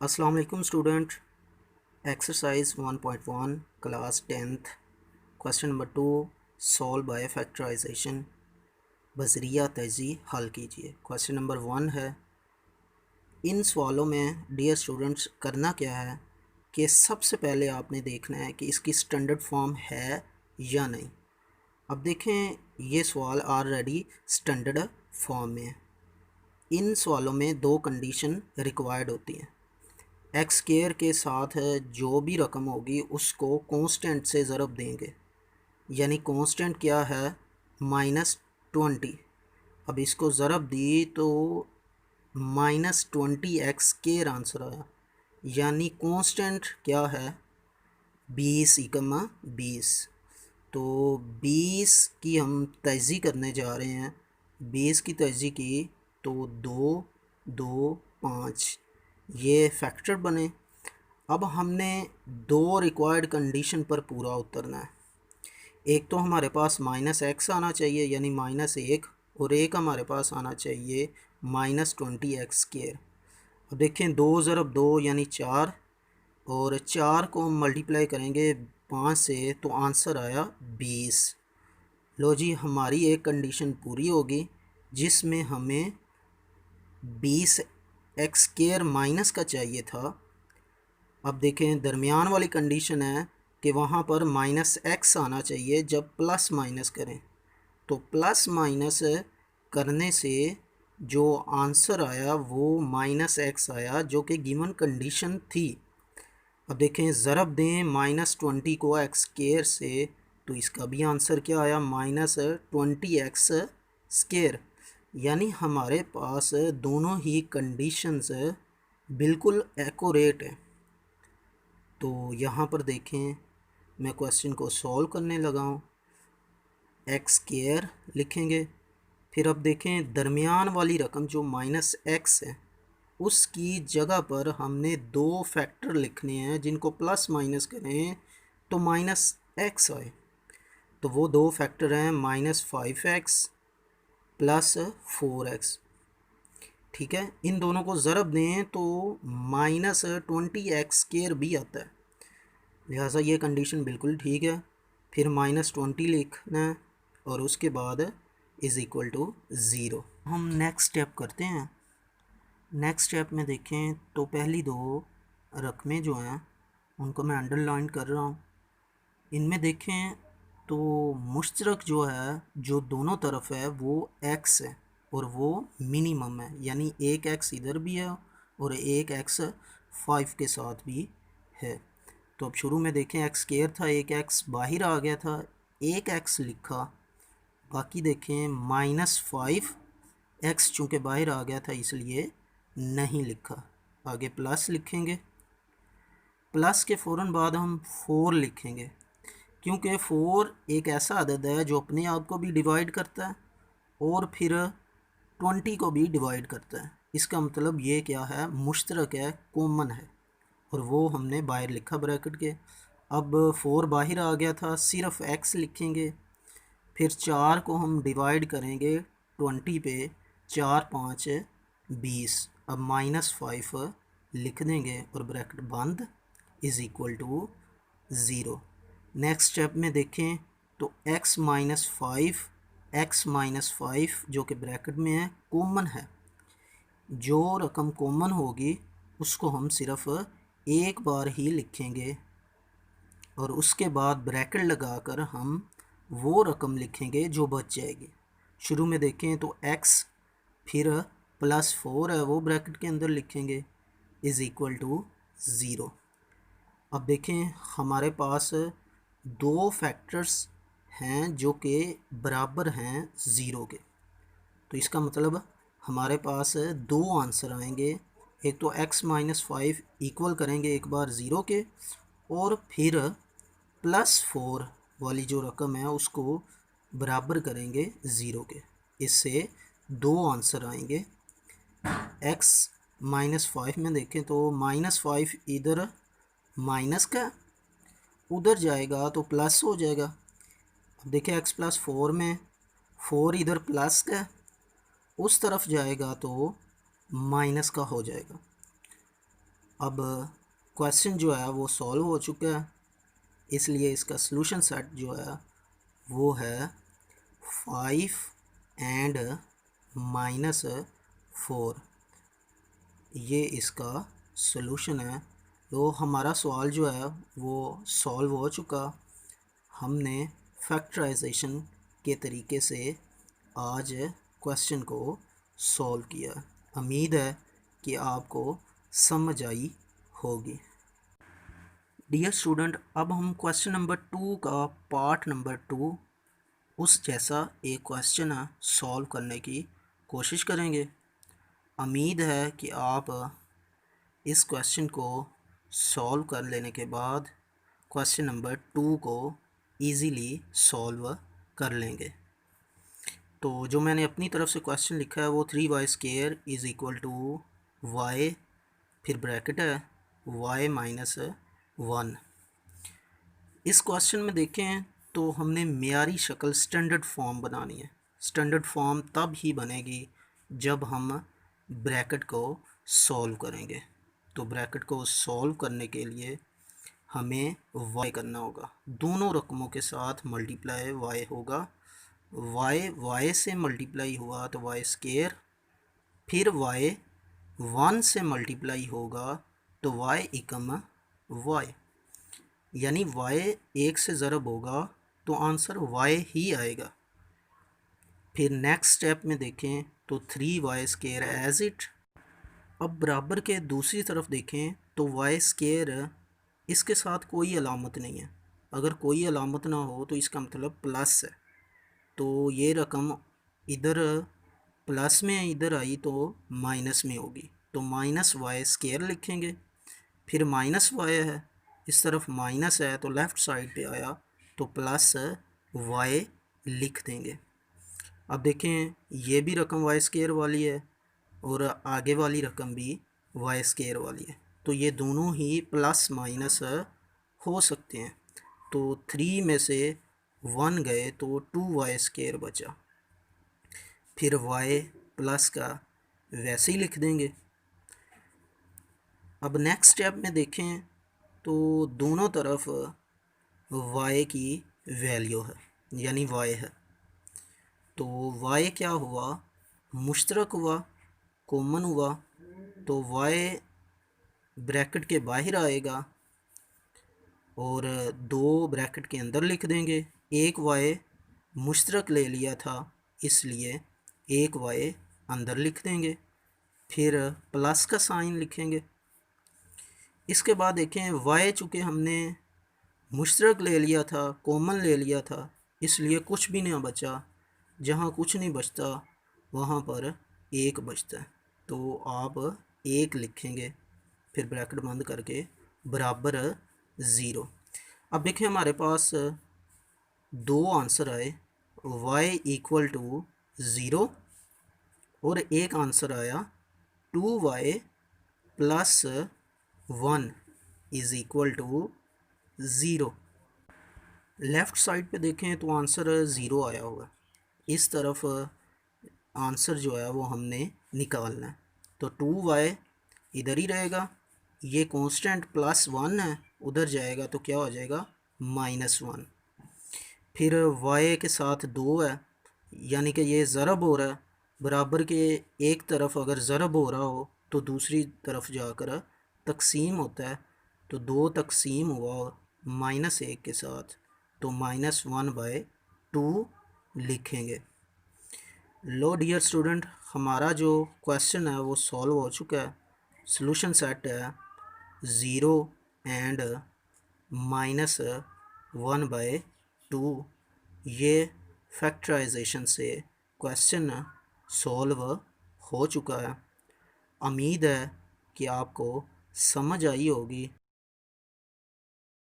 अस्सलाम वालेकुम student. Exercise 1.1 class 10th question number 2 solve by factorisation बजरिया तेजी हल कीजिए। क्वेश्चन नंबर 1 है। इन सवालों में डियर स्टूडेंट्स करना क्या है कि सबसे पहले आपने देखना है कि इसकी स्टैंडर्ड फॉर्म है या नहीं। अब देखें, ये सवाल ऑलरेडी स्टैंडर्ड फॉर्म में है। इन सवालों में दो कंडीशन रिक्वायर्ड होती हैं। एक्स स्केयर के साथ जो भी रकम होगी उसको कांस्टेंट से ज़रब देंगे, यानी कांस्टेंट क्या है, -20। अब इसको ज़रब दी तो -20 एक्स स्केयर आंसर आया, यानी कांस्टेंट क्या है, 20 तो 20 की हम तजी करने जा रहे हैं। 20 की तजी की तो 2 2 5 ये फैक्टर बने। अब हमने दो रिक्वायर्ड कंडीशन पर पूरा उतरना है। एक तो हमारे पास -x आना चाहिए यानी -1, और एक हमारे पास आना चाहिए -20 एक्स स्केयर। अब देखें, 2 ज़रब 2 यानी 4, और 4 को हम मल्टीप्लाई करेंगे 5 से तो आंसर आया 20। लो जी, हमारी एक कंडीशन पूरी होगी जिसमें हमें 20 एक्स स्केयर माइनस का चाहिए था। अब देखें, दरमियान वाली कंडीशन है कि वहाँ पर -x आना चाहिए जब प्लस माइनस करें, तो प्लस माइनस करने से जो आंसर आया वो -x आया, जो कि गिवन कंडीशन थी। अब देखें, ज़रब दें -20 को एक्स स्केयर से, तो इसका भी आंसर क्या आया, -20 एक्स स्केयर। यानी हमारे पास दोनों ही कंडीशंस बिल्कुल एक्यूरेट है। तो यहाँ पर देखें, मैं क्वेश्चन को सॉल्व करने लगा हूँ। एक्स स्केयर लिखेंगे, फिर अब देखें दरमियान वाली रकम जो -x है उसकी जगह पर हमने दो फैक्टर लिखने हैं जिनको प्लस माइनस करें तो -x आए। तो वो दो फैक्टर हैं -5x प्लस 4x। ठीक है, इन दोनों को ज़रब दें तो -20 एक्स स्केयर भी आता है, लिहाजा ये कंडीशन बिल्कुल ठीक है। फिर -20 लिखना है और उसके बाद इज़ इक्वल टू 0। हम नेक्स्ट स्टेप करते हैं। नेक्स्ट स्टेप में देखें तो पहली दो रकमें जो हैं उनको मैं अंडरलाइन कर रहा हूँ। इनमें देखें तो मुश्तरक जो है, जो दोनों तरफ है वो x है और वो मिनिमम है, यानी एक x इधर भी है और एक x 5 के साथ भी है। तो अब शुरू में देखें, एक्स स्केयर था, एक एक्स बाहर आ गया था, एक एक्स लिखा। बाकी देखें -5x चूँकि बाहर आ गया था इसलिए नहीं लिखा। आगे प्लस लिखेंगे, प्लस के फ़ौरन बाद हम 4 लिखेंगे, क्योंकि 4 एक ऐसा अदद है जो अपने आप को भी डिवाइड करता है और फिर 20 को भी डिवाइड करता है। इसका मतलब ये क्या है, मुश्तरक है, कॉमन है, और वो हमने बाहर लिखा ब्रैकेट के। अब 4 बाहर आ गया था, सिर्फ x लिखेंगे, फिर 4 को हम डिवाइड करेंगे 20 पे, 4 5 20। अब -5 लिख देंगे और ब्रैकेट बंद, is equal to 0। Next step में देखें तो x -5 जो कि ब्रैकेट में है कॉमन है। जो रकम कॉमन होगी उसको हम सिर्फ एक बार ही लिखेंगे और उसके बाद ब्रैकेट लगाकर हम वो रकम लिखेंगे जो बच जाएगी। शुरू में देखें तो x, फिर +4 है वो ब्रैकेट के अंदर लिखेंगे, इज़ इक्वल टू 0। अब देखें, हमारे पास दो फैक्टर्स हैं जो कि बराबर हैं 0 के, तो इसका मतलब हमारे पास दो आंसर आएंगे। एक तो x -5 इक्वल करेंगे एक बार 0 के, और फिर +4 वाली जो रकम है उसको बराबर करेंगे 0 के। इससे दो आंसर आएंगे। x -5 में देखें तो -5 इधर माइनस का, उधर जाएगा तो प्लस हो जाएगा। अब देखें x +4 में 4 इधर प्लस का, उस तरफ जाएगा तो माइनस का हो जाएगा। अब क्वेश्चन जो है वो सॉल्व हो चुका है, इसलिए इसका सॉल्यूशन सेट जो है वो है 5 एंड -4। ये इसका सॉल्यूशन है। तो हमारा सवाल जो है वो सॉल्व हो चुका। हमने फैक्टराइजेशन के तरीके से आज क्वेश्चन को सॉल्व किया। उम्मीद है कि आपको समझ आई होगी। डियर स्टूडेंट, अब हम क्वेश्चन नंबर 2 का पार्ट नंबर 2 उस जैसा एक क्वेश्चन है सॉल्व करने की कोशिश करेंगे। उम्मीद है कि आप इस क्वेश्चन को सॉल्व कर लेने के बाद क्वेश्चन नंबर 2 को इजीली सॉल्व कर लेंगे। तो जो मैंने अपनी तरफ से क्वेश्चन लिखा है वो 3y² is equal to y, फिर ब्रैकेट है y - 1। इस क्वेश्चन में देखें तो हमने मेयारी शक्ल स्टैंडर्ड फॉर्म बनानी है। स्टैंडर्ड फॉर्म तब ही बनेगी जब हम ब्रैकेट को सॉल्व करेंगे। तो ब्रैकेट को सॉल्व करने के लिए हमें y करना होगा, दोनों रकमों के साथ मल्टीप्लाई y होगा। y से मल्टीप्लाई हुआ तो y², फिर y 1 से मल्टीप्लाई होगा तो y एकम y, यानी y 1 से ज़रब होगा तो आंसर y ही आएगा। फिर नेक्स्ट स्टेप में देखें तो 3y² एज इट। अब बराबर के दूसरी तरफ देखें तो y² इसके साथ कोई अलामत नहीं है। अगर कोई अलामत ना हो तो इसका मतलब प्लस है, तो ये रकम इधर प्लस में इधर आई तो माइनस में होगी, तो -y² लिखेंगे। फिर -y है, इस तरफ माइनस है तो लेफ़्ट साइड पे आया तो +y लिख देंगे। अब देखें ये भी रकम y² वाली है और आगे वाली रकम भी y² वाली है, तो ये दोनों ही प्लस माइनस हो सकते हैं। तो 3 में से 1 गए तो 2y² बचा, फिर y प्लस का वैसे ही लिख देंगे। अब नेक्स्ट स्टेप में देखें तो दोनों तरफ y की वैल्यू है, यानी y है, तो y क्या हुआ, मुश्तरक हुआ, कॉमन हुआ, तो y ब्रैकेट के बाहर आएगा और 2 ब्रैकेट के अंदर लिख देंगे। एक y मुश्तरक ले लिया था इसलिए एक y अंदर लिख देंगे, फिर प्लस का साइन लिखेंगे। इसके बाद देखें y चूँकि हमने मुश्तरक ले लिया था, कॉमन ले लिया था, इसलिए कुछ भी नहीं बचा। जहाँ कुछ नहीं बचता वहाँ पर 1 बचता है, तो आप 1 लिखेंगे, फिर ब्रैकेट बंद करके बराबर 0। अब देखें हमारे पास 2 आंसर आए, y = 0 और एक आंसर आया 2y + 1 = 0। लेफ़्ट साइड पे देखें तो आंसर 0 आया होगा। इस तरफ आंसर जो है वो हमने निकालना है, तो 2y इधर ही रहेगा, ये कांस्टेंट +1 है, उधर जाएगा तो क्या हो जाएगा -1। फिर y के साथ 2 है, यानी कि ये ज़रब हो रहा है। बराबर के एक तरफ अगर ज़रब हो रहा हो तो दूसरी तरफ जाकर तकसीम होता है, तो 2 तकसीम हुआ -1 के साथ, तो -1/2 लिखेंगे। लो डियर स्टूडेंट, हमारा जो क्वेश्चन है वो सॉल्व हो चुका है। सॉल्यूशन सेट है 0 एंड -1/2। ये फैक्टराइजेशन से क्वेश्चन सॉल्व हो चुका है। उम्मीद है कि आपको समझ आई होगी।